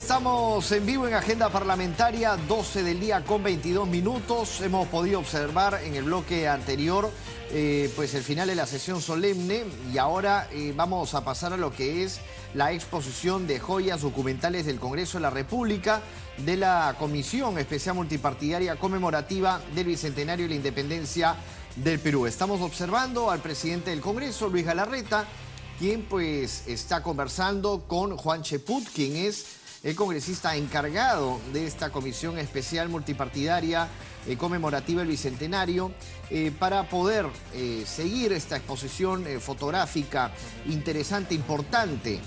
Estamos en vivo en Agenda Parlamentaria, 12 del día con 22 minutos. Hemos podido observar en el bloque anterior pues el final de la sesión solemne y ahora vamos a pasar a lo que es la exposición de joyas documentales del Congreso de la República de la Comisión Especial Multipartidaria Conmemorativa del Bicentenario de la Independencia del Perú. Estamos observando al presidente del Congreso, Luis Galarreta, quien pues está conversando con Juan Cheput, quien es el congresista encargado de esta Comisión Especial Multipartidaria Conmemorativa del Bicentenario, para poder seguir esta exposición fotográfica interesante, importante.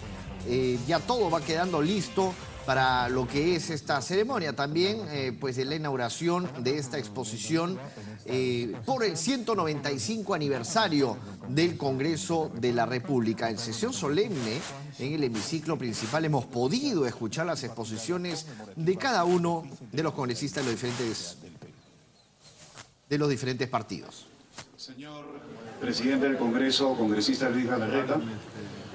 Ya todo va quedando listo para lo que es esta ceremonia también, pues de la inauguración de esta exposición por el 195 aniversario del Congreso de la República. En sesión solemne, en el hemiciclo principal, hemos podido escuchar las exposiciones de cada uno de los congresistas de los diferentes partidos. Señor presidente del Congreso, congresista Luis Galarreta,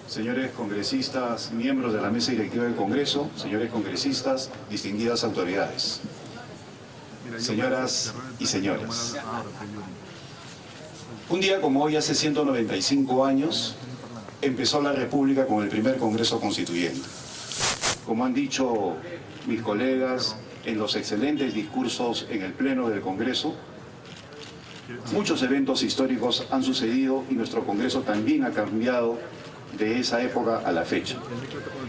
señores congresistas, miembros de la mesa directiva del Congreso, señores congresistas, distinguidas autoridades, señoras y señores. Un día como hoy, hace 195 años, empezó la República con el primer Congreso Constituyente. Como han dicho mis colegas en los excelentes discursos en el Pleno del Congreso, muchos eventos históricos han sucedido y nuestro Congreso también ha cambiado de esa época a la fecha.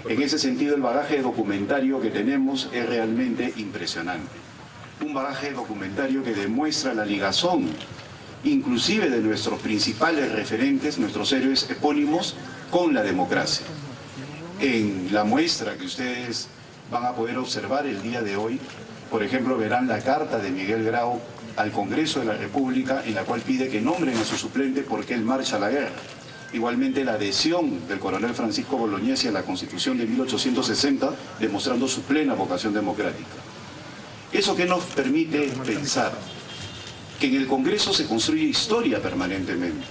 En ese sentido, el bagaje documentario que tenemos es realmente impresionante. Un bagaje documentario que demuestra la ligazón, inclusive de nuestros principales referentes, nuestros héroes epónimos, con la democracia. En la muestra que ustedes van a poder observar el día de hoy, por ejemplo, verán la carta de Miguel Grau al Congreso de la República, en la cual pide que nombren a su suplente porque él marcha a la guerra. Igualmente la adhesión del coronel Francisco Bolognesi a la Constitución de 1860, demostrando su plena vocación democrática. Eso que nos permite pensar que en el Congreso se construye historia permanentemente.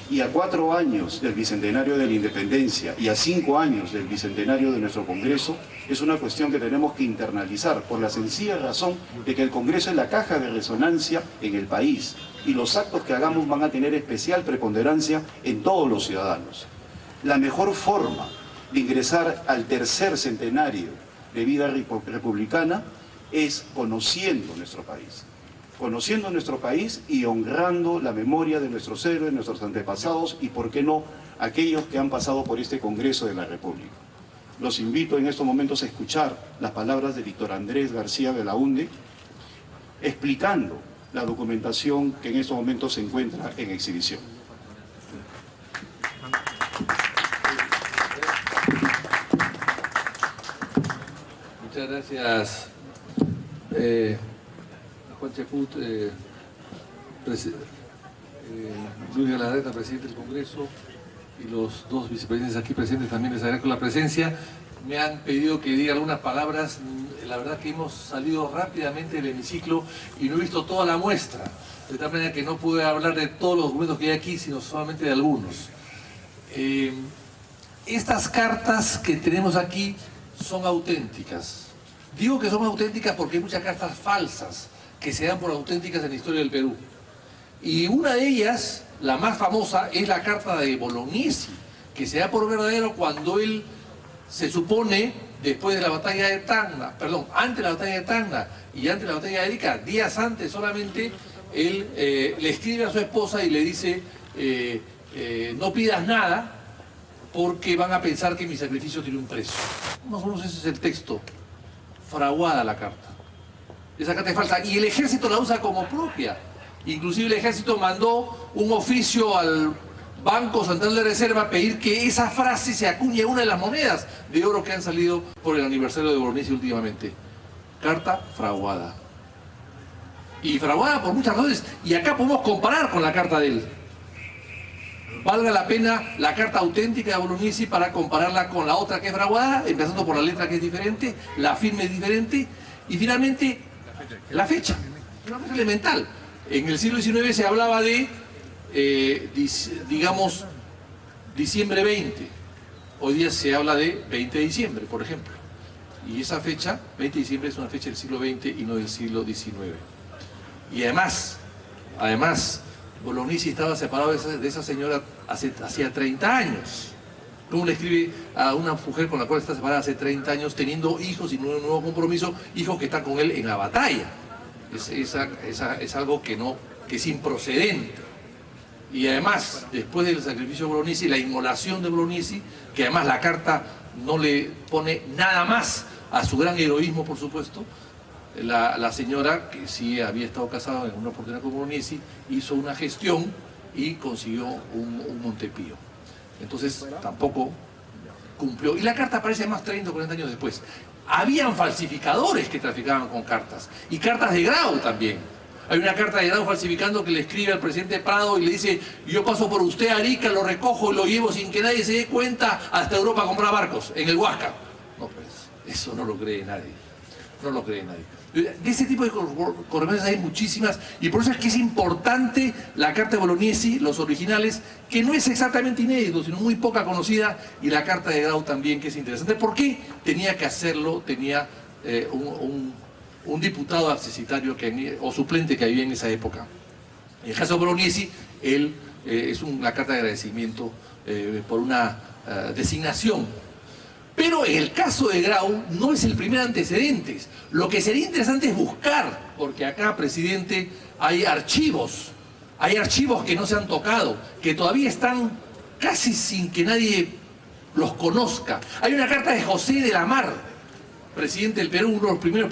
Y a 4 años del Bicentenario de la Independencia y a 5 años del Bicentenario de nuestro Congreso, es una cuestión que tenemos que internalizar por la sencilla razón de que el Congreso es la caja de resonancia en el país y los actos que hagamos van a tener especial preponderancia en todos los ciudadanos. La mejor forma de ingresar al tercer centenario de vida republicana es conociendo nuestro país y honrando la memoria de nuestros héroes, nuestros antepasados y, por qué no, aquellos que han pasado por este Congreso de la República. Los invito en estos momentos a escuchar las palabras de Víctor Andrés García Belaúnde, explicando la documentación que en estos momentos se encuentra en exhibición. Muchas gracias, Juan Cheput, Luis Galarreta, presidente del Congreso, y los dos vicepresidentes aquí presentes también les agradezco la presencia. Me han pedido que diga algunas palabras. La verdad que hemos salido rápidamente del hemiciclo y no he visto toda la muestra, de tal manera que no pude hablar de todos los documentos que hay aquí, sino solamente de algunos. Estas cartas que tenemos aquí son auténticas. Digo que son auténticas porque hay muchas cartas falsas que se dan por auténticas en la historia del Perú. Y una de ellas, la más famosa, es la carta de Bolognesi, que se da por verdadero cuando él se supone, después de la batalla de Tacna, antes de la batalla de Tacna y antes de la batalla de Arica, días antes solamente, él le escribe a su esposa y le dice, no pidas nada porque van a pensar que mi sacrificio tiene un precio. Más o menos ese es el texto. Fraguada la carta. Esa carta es falsa y el ejército la usa como propia. Inclusive el ejército mandó un oficio al Banco Central de Reserva a pedir que esa frase se acuñe a una de las monedas de oro que han salido por el aniversario de Bolognesi últimamente. Carta fraguada. Y fraguada por muchas razones. Y acá podemos comparar con la carta de él. Valga la pena la carta auténtica de Bolognesi para compararla con la otra que es fraguada, empezando por la letra que es diferente, la firma es diferente, y finalmente la fecha. Una fecha elemental. En el siglo XIX se hablaba de, digamos, diciembre 20. Hoy día se habla de 20 de diciembre, por ejemplo. Y esa fecha, 20 de diciembre, es una fecha del siglo XX y no del siglo XIX. Y además, Bolognesi estaba separado de esa señora hacía 30 años. ¿Cómo le escribe a una mujer con la cual está separada hace 30 años, teniendo hijos y un nuevo compromiso, hijos que están con él en la batalla? Es algo que es improcedente. Y además, después del sacrificio de Bolognesi, la inmolación de Bolognesi, que además la carta no le pone nada más a su gran heroísmo, por supuesto, la señora, que sí había estado casada en una oportunidad con Bolognesi, hizo una gestión y consiguió un Montepío. Entonces tampoco cumplió. Y la carta aparece más 30 o 40 años después. Habían falsificadores que traficaban con cartas, y cartas de Grau también. Hay una carta de Grau falsificando que le escribe al presidente Prado y le dice: yo paso por usted a Arica, lo recojo y lo llevo sin que nadie se dé cuenta hasta Europa a comprar barcos, en el Huáscar. No, pues, eso no lo cree nadie. No lo cree nadie. De ese tipo de correspondencias hay muchísimas, y por eso es que es importante la carta de Bolognesi, los originales, que no es exactamente inédito, sino muy poca conocida, y la carta de Grau también, que es interesante. ¿Por qué tenía que hacerlo? Tenía un diputado accesitario o suplente que había en esa época. En el caso de Bolognesi, es una carta de agradecimiento por una designación. Pero en el caso de Grau no es el primer antecedente. Lo que sería interesante es buscar, porque acá, presidente, hay archivos que no se han tocado, que todavía están casi sin que nadie los conozca. Hay una carta de José de la Mar, presidente del Perú, uno de los primeros,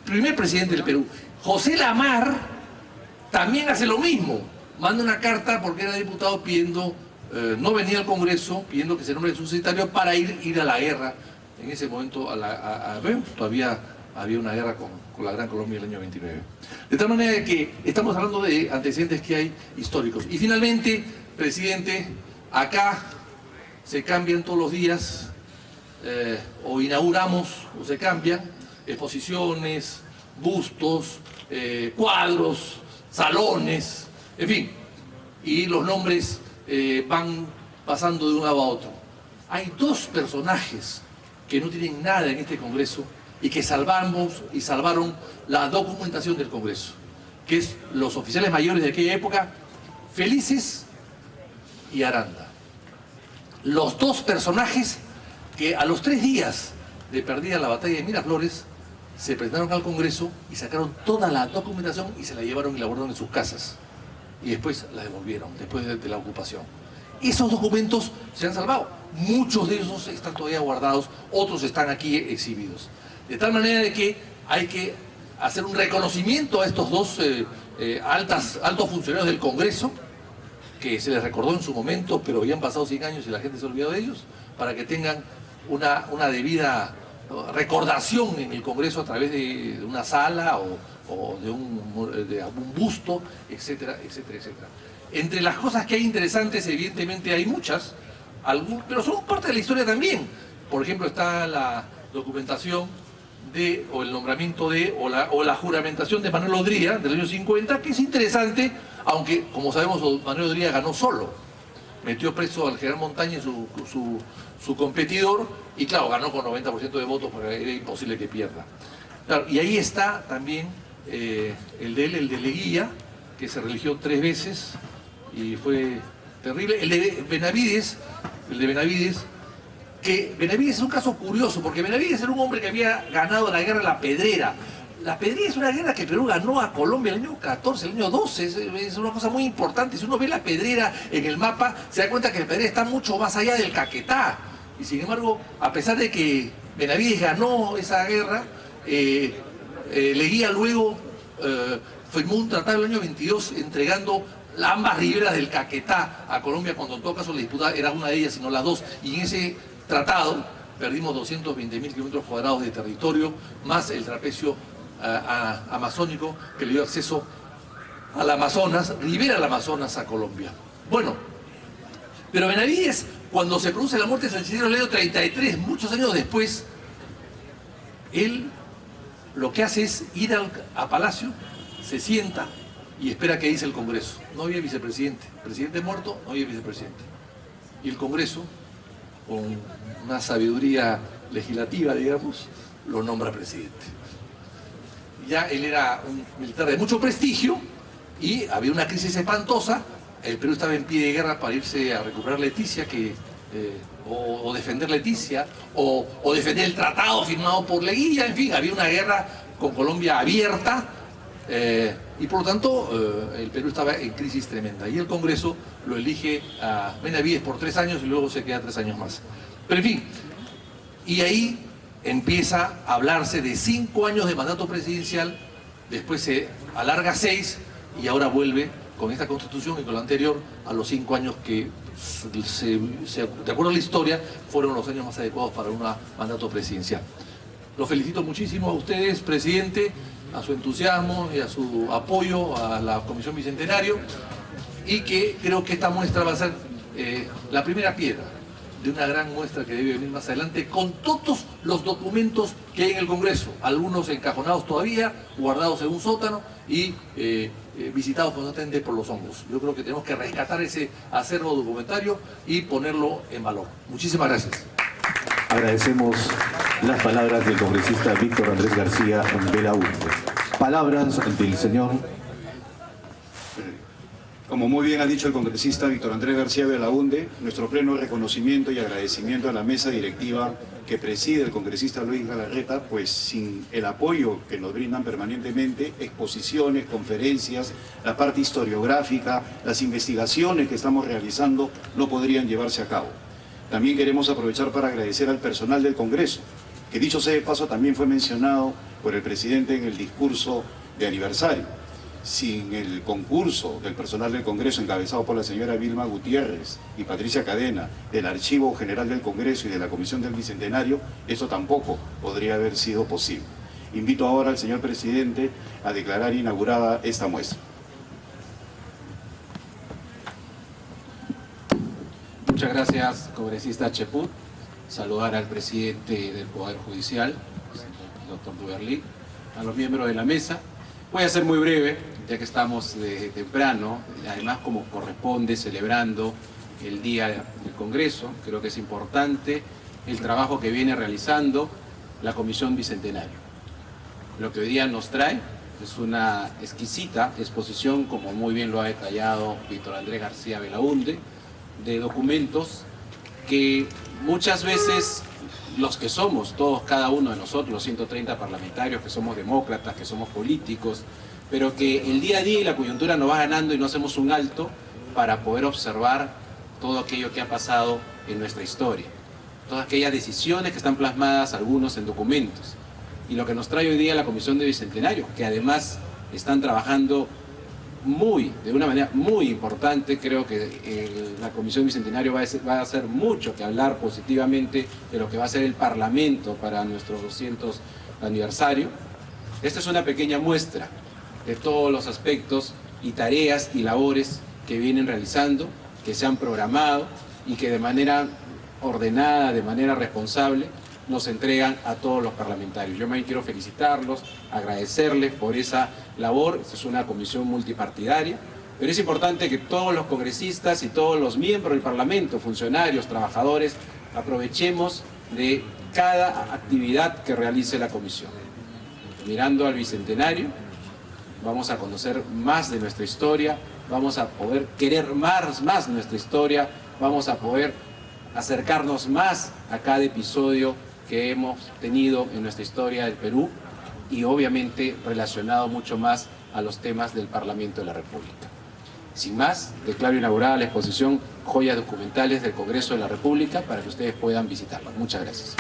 primer presidente del Perú. José Lamar también hace lo mismo, manda una carta porque era diputado pidiendo, no venía al Congreso, pidiendo que se nombre subsecretario para ir a la guerra. En ese momento todavía había una guerra con la Gran Colombia en el año 29. De tal manera que estamos hablando de antecedentes que hay históricos. Y finalmente, presidente, acá se cambian todos los días, o inauguramos o se cambian exposiciones, bustos, cuadros, salones, en fin, y los nombres van pasando de un lado a otro. Hay dos personajes que no tienen nada en este Congreso y que salvamos y salvaron la documentación del Congreso, que es los oficiales mayores de aquella época, Felices y Aranda. Los dos personajes que a los 3 días de perdida la batalla de Miraflores se presentaron al Congreso y sacaron toda la documentación y se la llevaron y la guardaron en sus casas. Y después la devolvieron, después de la ocupación. Esos documentos se han salvado. Muchos de esos están todavía guardados, otros están aquí exhibidos. De tal manera de que hay que hacer un reconocimiento a estos dos altos funcionarios del Congreso, que se les recordó en su momento, pero habían pasado 100 años y la gente se olvidó de ellos, para que tengan una debida recordación en el Congreso a través de una sala o de un busto, etcétera, etcétera, etcétera. Entre las cosas que hay interesantes, evidentemente hay muchas, pero son parte de la historia también. Por ejemplo, está la documentación o el nombramiento o la juramentación de Manuel Odría del año 50, que es interesante, aunque, como sabemos, Manuel Odría ganó solo. Metió preso al general Montañez, su competidor, y claro, ganó con 90% de votos, porque era imposible que pierda. Claro, y ahí está también el de Leguía, que se religió 3 veces, y fue terrible. El de Benavides, que Benavides es un caso curioso, porque Benavides era un hombre que había ganado la guerra de la Pedrera. La Pedrera es una guerra que Perú ganó a Colombia el año 14, el año 12, es una cosa muy importante. Si uno ve la Pedrera en el mapa, se da cuenta que la Pedrera está mucho más allá del Caquetá. Y sin embargo, a pesar de que Benavides ganó esa guerra, Leguía luego firmó un tratado el año 22 entregando ambas riberas del Caquetá a Colombia, cuando en todo caso la disputa era una de ellas, sino las dos. Y en ese tratado perdimos 220.000 kilómetros cuadrados de territorio, más el trapecio amazónico que le dio acceso al Amazonas, ribera del Amazonas a Colombia. Bueno, pero Benavides, cuando se produce la muerte de San Isidro Ledo 33, muchos años después, él lo que hace es ir a Palacio, se sienta y espera que dice el Congreso. No había vicepresidente, presidente muerto, no había vicepresidente. Y el Congreso, con una sabiduría legislativa, digamos, lo nombra presidente. Ya él era un militar de mucho prestigio y había una crisis espantosa. El Perú estaba en pie de guerra para irse a recuperar Leticia, o defender Leticia, o defender el tratado firmado por Leguía. En fin, había una guerra con Colombia abierta, y por lo tanto el Perú estaba en crisis tremenda. Y el Congreso lo elige a Benavides por 3 años y luego se queda 3 años más. Pero en fin, y ahí empieza a hablarse de 5 años de mandato presidencial, después se alarga 6 y ahora vuelve con esta constitución y con la anterior a los 5 años que, de acuerdo a la historia, fueron los años más adecuados para un mandato presidencial. Los felicito muchísimo a ustedes, presidente, a su entusiasmo y a su apoyo a la Comisión Bicentenario, y que creo que esta muestra va a ser la primera piedra de una gran muestra que debe venir más adelante, con todos los documentos que hay en el Congreso, algunos encajonados todavía, guardados en un sótano y visitados constantemente por los hongos. Yo creo que tenemos que rescatar ese acervo documentario y ponerlo en valor. Muchísimas gracias. Agradecemos las palabras del congresista Víctor Andrés García Belaúnde. Palabras del señor. Como muy bien ha dicho el congresista Víctor Andrés García Belaúnde, nuestro pleno reconocimiento y agradecimiento a la mesa directiva que preside el congresista Luis Galarreta, pues sin el apoyo que nos brindan permanentemente, exposiciones, conferencias, la parte historiográfica, las investigaciones que estamos realizando no podrían llevarse a cabo. También queremos aprovechar para agradecer al personal del Congreso, que dicho sea de paso también fue mencionado por el presidente en el discurso de aniversario. Sin el concurso del personal del Congreso encabezado por la señora Vilma Gutiérrez y Patricia Cadena, del Archivo General del Congreso y de la Comisión del Bicentenario, esto tampoco podría haber sido posible. Invito ahora al señor presidente a declarar inaugurada esta muestra. Muchas gracias, congresista Cheput. Saludar al presidente del Poder Judicial, el doctor Duverly, a los miembros de la mesa. Voy a ser muy breve, ya que estamos desde temprano, además como corresponde, celebrando el Día del Congreso. Creo que es importante el trabajo que viene realizando la Comisión Bicentenario. Lo que hoy día nos trae es una exquisita exposición, como muy bien lo ha detallado Víctor Andrés García Belaúnde, de documentos que muchas veces los que somos, todos, cada uno de nosotros, los 130 parlamentarios, que somos demócratas, que somos políticos, pero que el día a día y la coyuntura nos va ganando y no hacemos un alto para poder observar todo aquello que ha pasado en nuestra historia, todas aquellas decisiones que están plasmadas, algunos en documentos. Y lo que nos trae hoy día la Comisión de Bicentenario, que además están trabajando de una manera muy importante. Creo que la Comisión Bicentenario va a hacer mucho que hablar positivamente de lo que va a ser el Parlamento para nuestro 200 aniversario. Esta es una pequeña muestra de todos los aspectos y tareas y labores que vienen realizando, que se han programado y que de manera ordenada, de manera responsable, nos entregan a todos los parlamentarios. Yo me quiero felicitarlos, agradecerles por esa labor. Esta es una comisión multipartidaria, pero es importante que todos los congresistas y todos los miembros del Parlamento, funcionarios, trabajadores, aprovechemos de cada actividad que realice la comisión. Mirando al Bicentenario, vamos a conocer más de nuestra historia, vamos a poder querer más nuestra historia, vamos a poder acercarnos más a cada episodio que hemos tenido en nuestra historia del Perú y obviamente relacionado mucho más a los temas del Parlamento de la República. Sin más, declaro inaugurada la exposición Joyas Documentales del Congreso de la República para que ustedes puedan visitarla. Muchas gracias.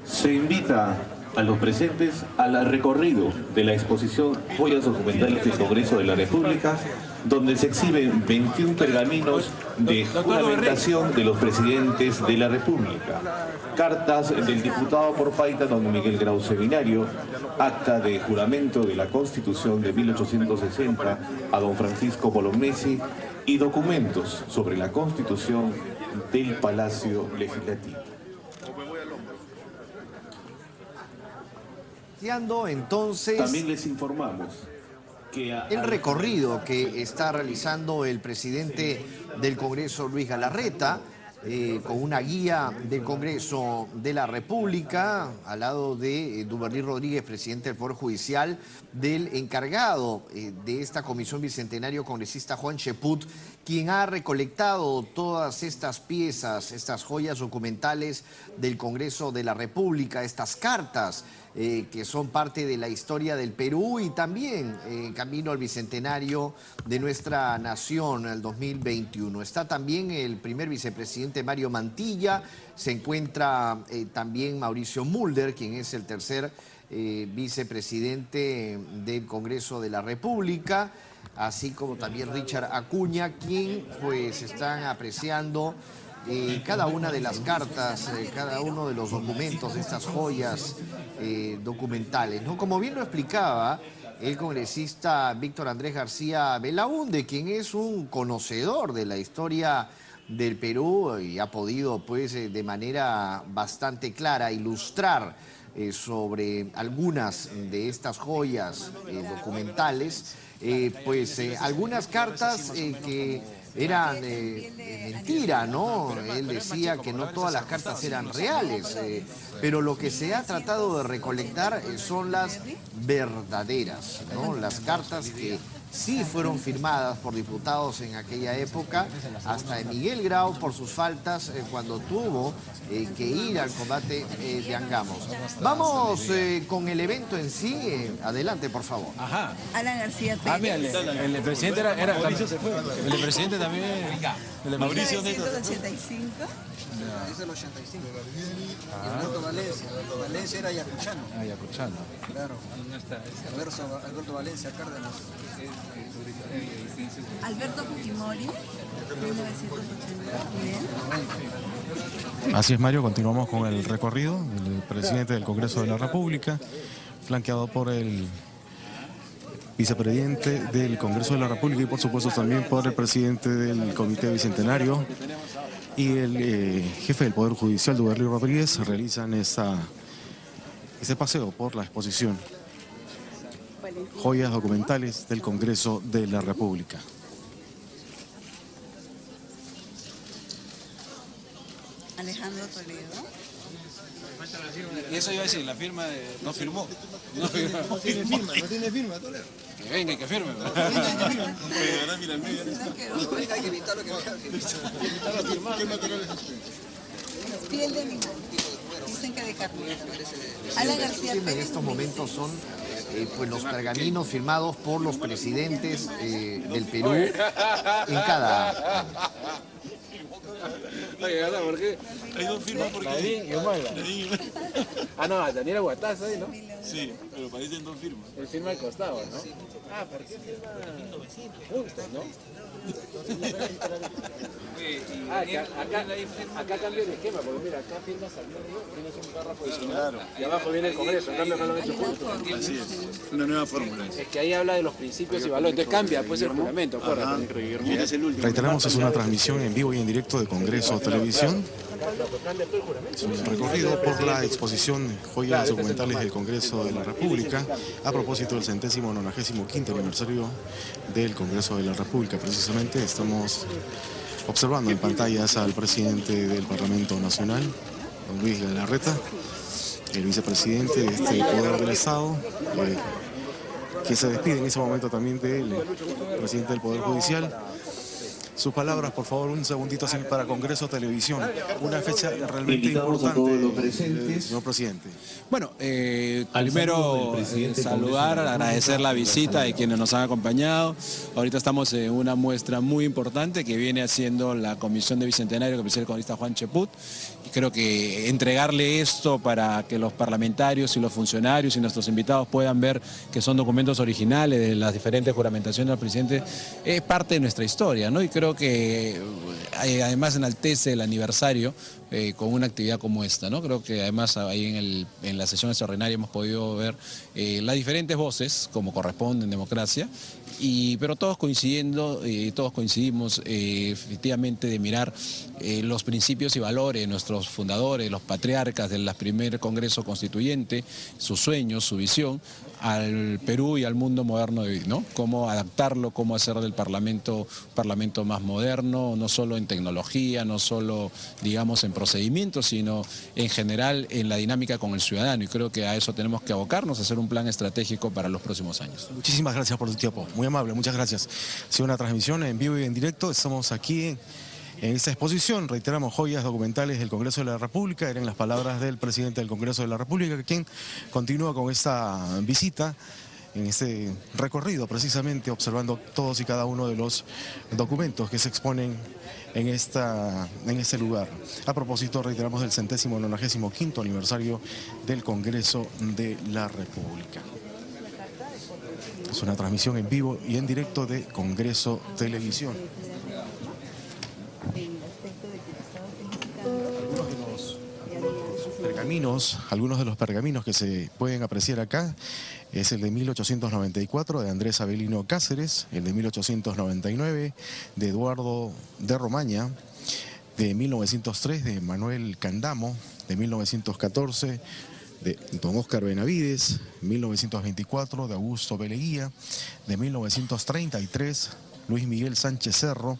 Se invita a los presentes al recorrido de la exposición Joyas Documentales del Congreso de la República, donde se exhiben 21 pergaminos de juramentación de los presidentes de la República, cartas del diputado por Paita, don Miguel Grau Seminario, acta de juramento de la Constitución de 1860 a don Francisco Bolognesi y documentos sobre la Constitución del Palacio Legislativo. Entonces, también les informamos el recorrido que está realizando el presidente del Congreso, Luis Galarreta, con una guía del Congreso de la República, al lado de Duverly Rodríguez, presidente del Poder Judicial, del encargado de esta comisión bicentenario, congresista Juan Cheput, quien ha recolectado todas estas piezas, estas joyas documentales del Congreso de la República, estas cartas que son parte de la historia del Perú y también camino al bicentenario de nuestra nación, el 2021. Está también el primer vicepresidente Mario Mantilla, se encuentra también Mauricio Mulder, quien es el tercer vicepresidente del Congreso de la República, así como también Richard Acuña, quien pues están apreciando cada una de las cartas, cada uno de los documentos, estas joyas documentales, ¿no? Como bien lo explicaba el congresista Víctor Andrés García Belaúnde, quien es un conocedor de la historia del Perú y ha podido pues de manera bastante clara ilustrar sobre algunas de estas joyas documentales, algunas cartas que eran mentira, ¿no? Él decía que no todas las cartas eran reales, pero lo que se ha tratado de recolectar son las verdaderas, ¿no? Las cartas que sí fueron firmadas por diputados en aquella época, hasta de Miguel Grau por sus faltas cuando tuvo que ir al combate de Angamos. Vamos con el evento en sí. Adelante, por favor. Ajá. Alan García Pérez. El presidente era Mauricio se fue. El presidente también. El Mauricio 1985. Es el 85. Y Alberto Valencia. Valencia era ayacuchano. Ayacuchano. Claro. Alberto Valencia Cárdenas. Alberto Fujimori, 1980. Bien. Así es, Mario, continuamos con el recorrido del presidente del Congreso de la República, flanqueado por el vicepresidente del Congreso de la República y por supuesto también por el presidente del Comité Bicentenario y el jefe del Poder Judicial, Duverly Rodríguez, realizan ese paseo por la exposición Joyas documentales del Congreso de la República. Alejandro Toledo. Y eso iba a decir, la firma no firmó. No tiene firma, Toledo. Que venga y que firme. Hay que evitarlo que ¿Qué material es este? Piel de animal. Dicen que de carne. Alan García Pérez. En estos momentos son los pergaminos firmados por los presidentes del Perú en cada año. Oye, ¿por qué? Hay dos firmas porque... Nadine y Omala. Ah, no, Daniela Guataza ahí, ¿no? Sí, pero parecen dos firmas. El firma al costado, ¿no? Ah, ¿por qué firma juntos, no? Acá cambia el esquema, porque mira, acá firmas al medio, tienes un párrafo adicional y abajo viene el Congreso, en cambio acá lo han hecho juntos. Así es, una nueva fórmula. Es que ahí habla de los principios y valores, entonces cambia pues el juramento, acuérdate. Reiteramos, es una transmisión en vivo y en directo de Congreso Televisión. Es un recorrido por la exposición Joyas documentales del Congreso de la República a propósito del 195º aniversario del Congreso de la República. Precisamente estamos observando en pantallas al presidente del Parlamento Nacional, don Luis Galarreta, el vicepresidente de este Poder del Estado, que se despide en ese momento también del presidente del Poder Judicial. Sus palabras, por favor, un segundito así para Congreso Televisión. Una fecha realmente importante, señor presidente. Bueno, primero saludar, agradecer la visita de quienes nos han acompañado. Ahorita estamos en una muestra muy importante que viene haciendo la Comisión de Bicentenario que preside el congresista Juan Cheput. Y creo que entregarle esto para que los parlamentarios y los funcionarios y nuestros invitados puedan ver que son documentos originales de las diferentes juramentaciones del presidente es parte de nuestra historia, ¿no? Y creo que además enaltece el aniversario con una actividad como esta, ¿no? Creo que además ahí en la sesión extraordinaria hemos podido ver las diferentes voces, como corresponde en democracia, pero todos coincidiendo, todos coincidimos efectivamente de mirar los principios y valores de nuestros fundadores, los patriarcas del primer Congreso Constituyente, sus sueños, su visión, al Perú y al mundo moderno de hoy, ¿no? Cómo adaptarlo, cómo hacer del Parlamento un Parlamento más moderno, no solo en tecnología, no solo, digamos, en procedimientos, sino en general en la dinámica con el ciudadano. Y creo que a eso tenemos que abocarnos, a hacer un plan estratégico para los próximos años. Muchísimas gracias por tu tiempo, muy amable, muchas gracias. Ha sido una transmisión en vivo y en directo, estamos aquí en esta exposición, reiteramos, joyas documentales del Congreso de la República. Eran las palabras del presidente del Congreso de la República, quien continúa con esta visita, en este recorrido precisamente, observando todos y cada uno de los documentos que se exponen en este lugar. A propósito, reiteramos, del 195º aniversario del Congreso de la República. Es una transmisión en vivo y en directo de Congreso Televisión. Algunos de los pergaminos que se pueden apreciar acá es el de 1894 de Andrés Avelino Cáceres, el de 1899 de Eduardo de Romaña, de 1903 de Manuel Candamo, de 1914 de don Óscar Benavides, 1924 de Augusto Beleguía, de 1933 Luis Miguel Sánchez Cerro,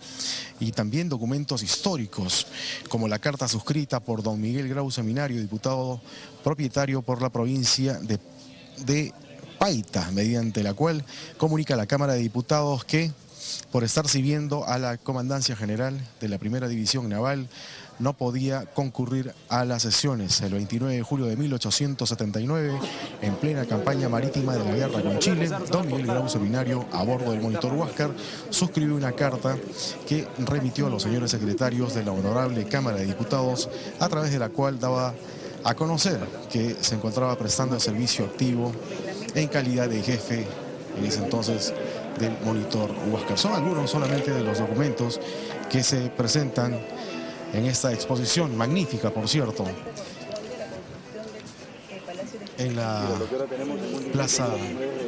y también documentos históricos como la carta suscrita por don Miguel Grau Seminario, diputado propietario por la provincia de Paita, mediante la cual comunica a la Cámara de Diputados que, por estar sirviendo a la Comandancia General de la Primera División Naval, no podía concurrir a las sesiones. El 29 de julio de 1879, en plena campaña marítima de la guerra con Chile, don Miguel Grau Seminario, a bordo del monitor Huáscar, suscribió una carta que remitió a los señores secretarios de la Honorable Cámara de Diputados, a través de la cual daba a conocer que se encontraba prestando el servicio activo en calidad de jefe, en ese entonces, del monitor Huáscar. Son algunos solamente de los documentos que se presentan en esta exposición, magnífica por cierto, en la Plaza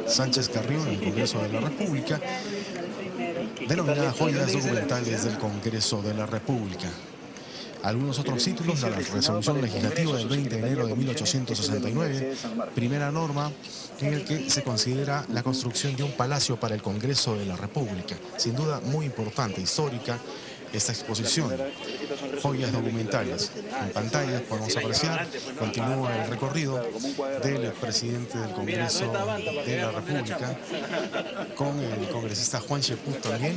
Sánchez Carrión, en el Congreso de la República, denominada Joyas Documentales del Congreso de la República. Algunos otros títulos: la resolución legislativa del 20 de enero de 1869, primera norma en el que se considera la construcción de un palacio para el Congreso de la República. Sin duda muy importante, histórica, esta exposición, joyas documentales. En pantalla podemos apreciar, continúa el recorrido del presidente del Congreso de la República, con el congresista Juan Cheput también,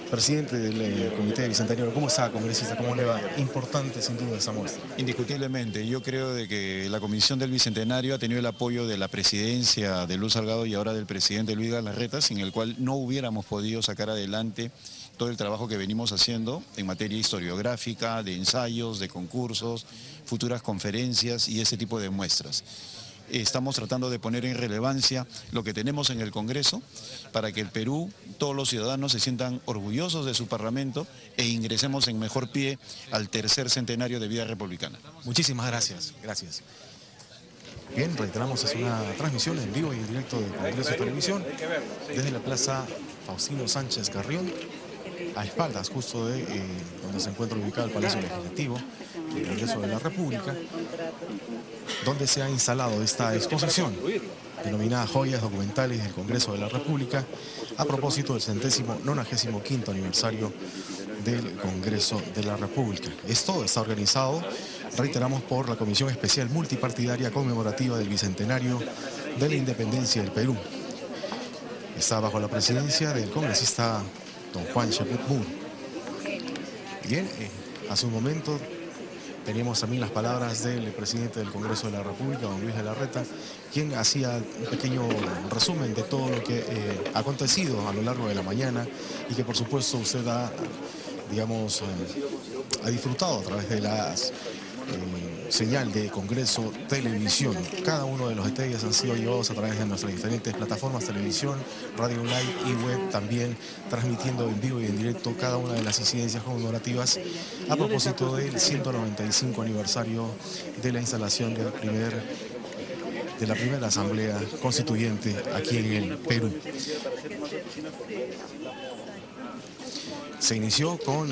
presidente del Comité Bicentenario. ¿Cómo está, congresista? ¿Cómo le va? Importante sin duda esa muestra. Indiscutiblemente, yo creo de que la Comisión del Bicentenario ha tenido el apoyo de la presidencia de Luz Salgado y ahora del presidente Luis Galarreta, sin el cual no hubiéramos podido sacar adelante todo el trabajo que venimos haciendo en materia historiográfica, de ensayos, de concursos, futuras conferencias y ese tipo de muestras. Estamos tratando de poner en relevancia lo que tenemos en el Congreso para que el Perú, todos los ciudadanos se sientan orgullosos de su Parlamento e ingresemos en mejor pie al tercer centenario de vida republicana. Muchísimas gracias. Gracias. Bien, reiteramos, es una transmisión en vivo y en directo de Congreso de Televisión desde la Plaza Faustino Sánchez Carrión, a espaldas justo de donde se encuentra ubicado el Palacio Legislativo del Congreso de la República, donde se ha instalado esta exposición denominada Joyas Documentales del Congreso de la República, a propósito del 195º aniversario del Congreso de la República. Esto está organizado, reiteramos, por la Comisión Especial Multipartidaria Conmemorativa del Bicentenario de la Independencia del Perú. Está bajo la presidencia del congresista don Juan Cheput. Bien, hace un momento teníamos también las palabras del presidente del Congreso de la República, don Luis Galarreta, quien hacía un pequeño resumen de todo lo que ha acontecido a lo largo de la mañana y que por supuesto usted ha, digamos, ha disfrutado a través de las señal de Congreso Televisión. Cada uno de los detalles han sido llevados a través de nuestras diferentes plataformas, televisión, radio online y web, también transmitiendo en vivo y en directo cada una de las incidencias conmemorativas a propósito del 195 aniversario de la instalación de la primera Asamblea Constituyente aquí en el Perú. Se inició con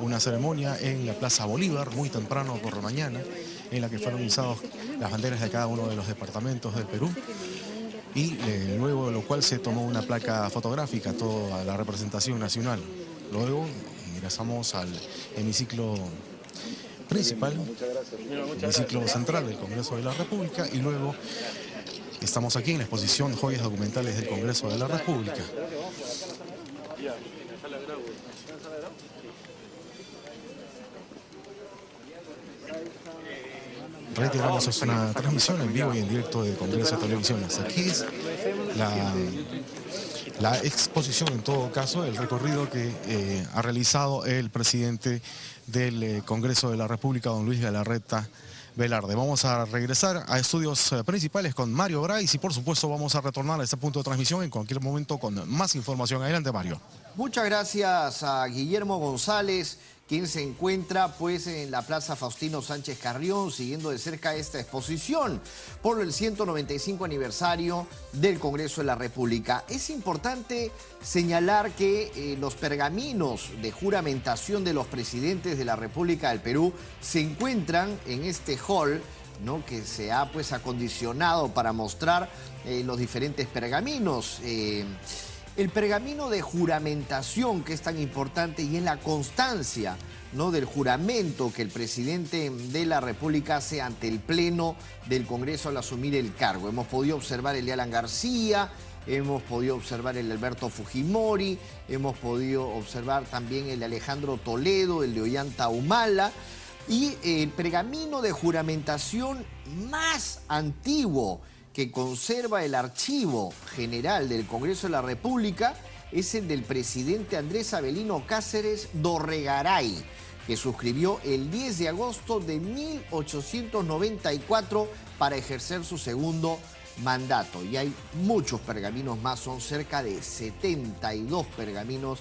una ceremonia en la Plaza Bolívar muy temprano por la mañana, en la que fueron izados las banderas de cada uno de los departamentos del Perú, y luego de lo cual se tomó una placa fotográfica, toda la representación nacional. Luego ingresamos al hemiciclo principal, el hemiciclo central del Congreso de la República, y luego estamos aquí en la exposición Joyas Documentales del Congreso de la República. Reiteramos, es una transmisión en vivo y en directo de Congreso de Televisión. Aquí es la exposición, en todo caso, el recorrido que ha realizado el presidente del Congreso de la República, don Luis Galarreta Velarde. Vamos a regresar a estudios principales con Mario Brais y, por supuesto, vamos a retornar a este punto de transmisión en cualquier momento con más información. Adelante, Mario. Muchas gracias a Guillermo González, quien se encuentra pues en la Plaza Faustino Sánchez Carrión, siguiendo de cerca esta exposición por el 195 aniversario del Congreso de la República. Es importante señalar que los pergaminos de juramentación de los presidentes de la República del Perú se encuentran en este hall, ¿no?, que se ha pues acondicionado para mostrar los diferentes pergaminos. El pergamino de juramentación, que es tan importante, y es la constancia, ¿no?, del juramento que el presidente de la República hace ante el Pleno del Congreso al asumir el cargo. Hemos podido observar el de Alan García, hemos podido observar el de Alberto Fujimori, hemos podido observar también el de Alejandro Toledo, el de Ollanta Humala, y el pergamino de juramentación más antiguo que conserva el Archivo General del Congreso de la República es el del presidente Andrés Avelino Cáceres Dorregaray, que suscribió el 10 de agosto de 1894 para ejercer su segundo mandato. Y hay muchos pergaminos más, son cerca de 72 pergaminos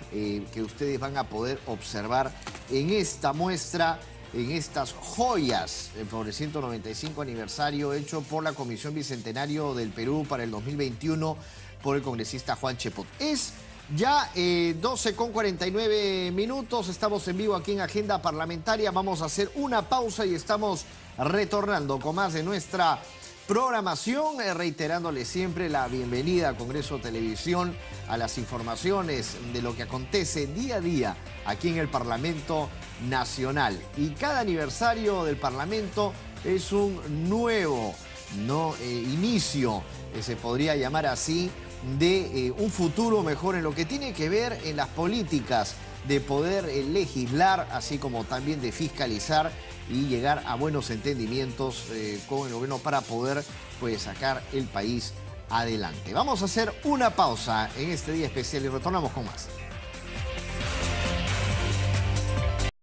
que ustedes van a poder observar en esta muestra, en estas joyas por el 195 aniversario hecho por la Comisión Bicentenario del Perú para el 2021 por el congresista Juan Cheput. Es ya 12:49, estamos en vivo aquí en Agenda Parlamentaria. Vamos a hacer una pausa y estamos retornando con más de nuestra programación, reiterándole siempre la bienvenida a Congreso Televisión, a las informaciones de lo que acontece día a día aquí en el Parlamento Nacional. Y cada aniversario del Parlamento es un nuevo inicio, se podría llamar así, de un futuro mejor en lo que tiene que ver en las políticas de poder legislar, así como también de fiscalizar y llegar a buenos entendimientos con el gobierno para poder pues sacar el país adelante. Vamos a hacer una pausa en este día especial y retornamos con más.